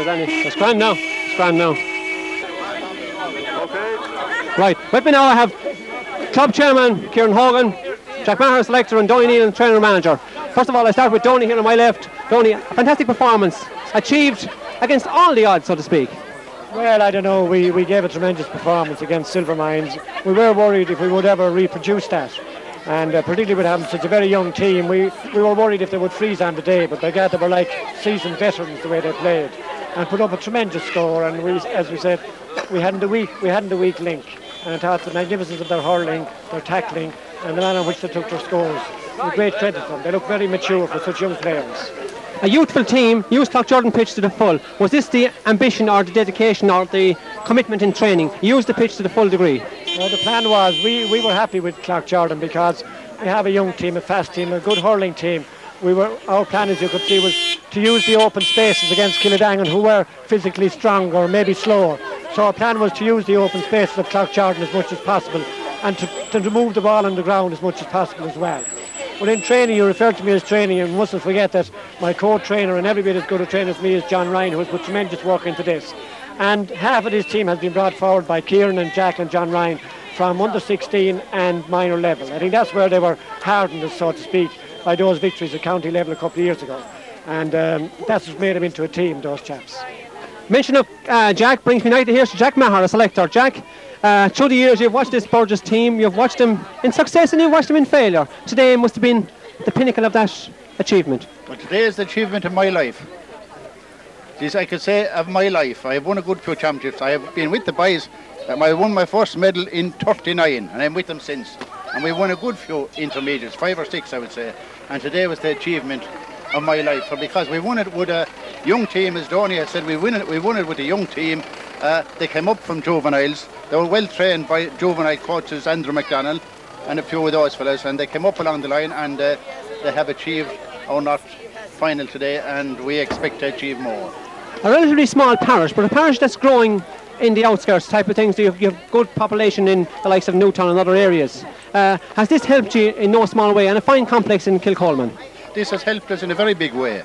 It's grand now. Right, with me now I have club chairman Kieran Hogan, Jack Maher selector and Donie Nealon trainer manager. First of all, I start with Donie here on my left. Donie, a fantastic performance, achieved against all the odds, so to speak. Well, I don't know, we gave a tremendous performance against Silver Mines. We were worried if we would ever reproduce that. And particularly with having such a very young team, we were worried if they would freeze on the day, but by God, they were like seasoned veterans the way they played and put up a tremendous score. And we, as we said, we hadn't the weak link. And I thought the magnificence of their hurling, their tackling, and the manner in which they took their scores. With great credit to them. They look very mature for such young players. A youthful team, used Cloughjordan pitch to the full. Was this the ambition or the dedication or the commitment in training? Use the pitch to the full degree? Well, the plan was, we were happy with Cloughjordan because we have a young team, a fast team, a good hurling team. Our plan, as you could see, was to use the open spaces against Kildangan, who were physically stronger or maybe slower. So our plan was to use the open spaces of Cloughjordan as much as possible and to move the ball on the ground as much as possible as well. But in training, you referred to me as training, and you mustn't forget that my co-trainer and every bit as good a trainer as me is John Ryan, who has put tremendous work into this. And half of this team has been brought forward by Kieran and Jack and John Ryan from under 16 and minor level. I think that's where they were hardened, so to speak, by those victories at county level a couple of years ago. And that's what made them into a team, those chaps. Mention of Jack brings me now to hear Jack Maher, a selector. Jack, through the years you've watched this Burgess team, you've watched them in success and you've watched them in failure. Today must have been the pinnacle of that achievement. Well, today is the achievement of my life. This I could say of my life. I have won a good few championships. I have been with the boys. I won my first medal in 39 and I'm with them since. And we won a good few intermediates, 5 or 6 I would say. And today was the achievement of my life, because we won it with a young team, as Donie has said. We won it with a young team. They came up from juveniles. They were well trained by juvenile coaches, Andrew McDonald and a few of those fellas, and they came up along the line, and they have achieved our not final today, and we expect to achieve more. A relatively small parish, but a parish that's growing in the outskirts type of things. You have good population in the likes of Newtown and other areas. Has this helped you in no small way, and a fine complex in Kilcoleman? This has helped us in a very big way,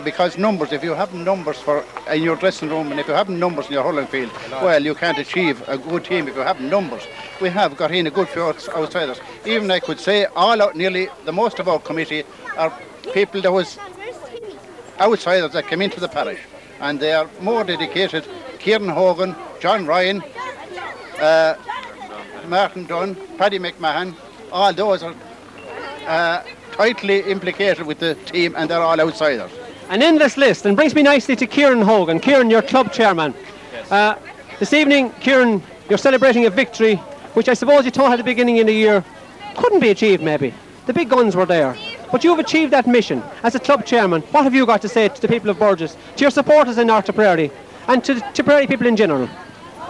because numbers, if you have numbers in your dressing room and if you have numbers in your hurling field, well, you can't achieve a good team if you have numbers. We have got in a good few outsiders. Even I could say nearly the most of our committee are people that was outsiders that came into the parish, and they are more dedicated. Kieran Hogan, John Ryan, Martin Dunn, Paddy McMahon, all those are tightly implicated with the team, and they're all outsiders. An endless list, and brings me nicely to Kieran Hogan. Kieran, you're club chairman. Yes. This evening, Kieran, you're celebrating a victory which I suppose you thought at the beginning of the year couldn't be achieved maybe. The big guns were there. But you've achieved that mission. As a club chairman, what have you got to say to the people of Burgess, to your supporters in North Tipperary, and to Tipperary people in general?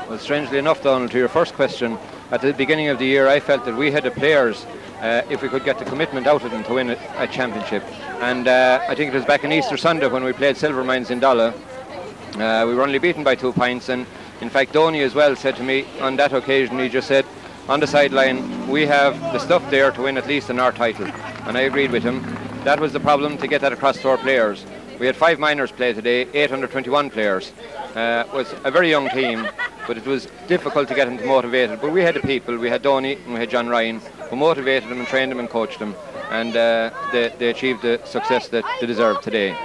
Well, strangely enough, Donal, to your first question, at the beginning of the year I felt that we had the players, if we could get the commitment out of them, to win a championship. And I think it was back on Easter Sunday when we played Silver Mines in Dolla. We were only beaten by 2 points, and in fact Donie as well said to me on that occasion, he just said on the sideline, we have the stuff there to win at least an R title. And I agreed with him. That was the problem, to get that across to our players. We had 5 minors play today, 821 players. It was a very young team, but it was difficult to get them motivated. But we had the people, we had Donie and we had John Ryan, who motivated them and trained them and coached them, and they achieved the success that they deserve today.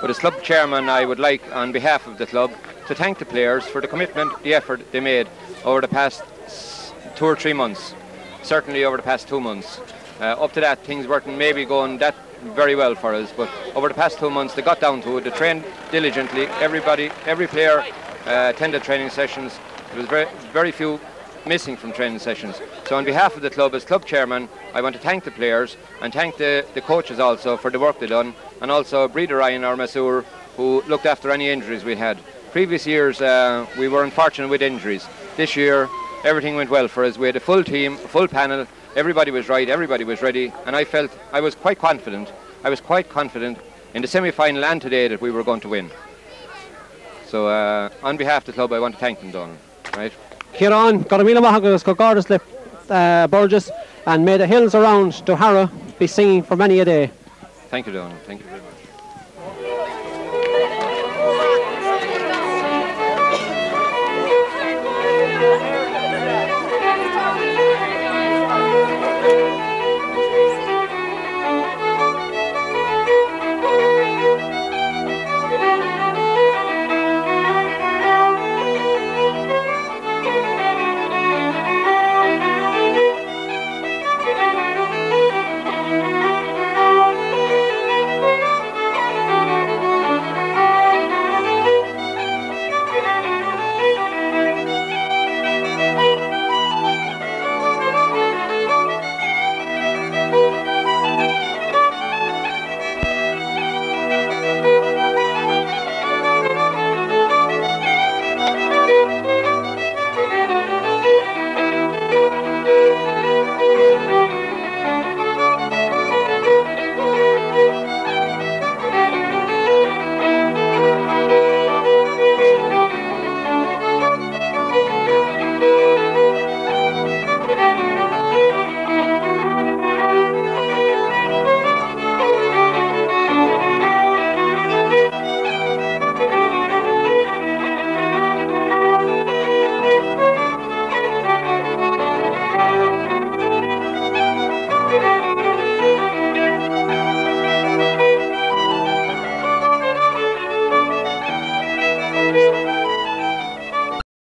But as club chairman, I would like, on behalf of the club, to thank the players for the commitment, the effort they made over the past 2 or 3 months, certainly over the past 2 months. Up to that, things weren't maybe going that very well for us, but over the past 2 months they got down to it. They trained diligently. Every player attended training sessions. There was very few missing from training sessions. So on behalf of the club, as club chairman, I want to thank the players and thank the coaches also for the work they done, and also Breeder Ryan, our masseur, who looked after any injuries we had. Previous years we were unfortunate with injuries. This year everything went well for us. We had a full team, a full panel. Everybody was right, everybody was ready, and I felt I was quite confident. I was quite confident in the semi-final and today that we were going to win. So on behalf of the club, I want to thank them, Donal. Right? Kieran, Garamila Mahagas, Gogardas Lip, Burgess, and may the hills around Dohara be singing for many a day. Thank you, Donal. Thank you very much. Thank you.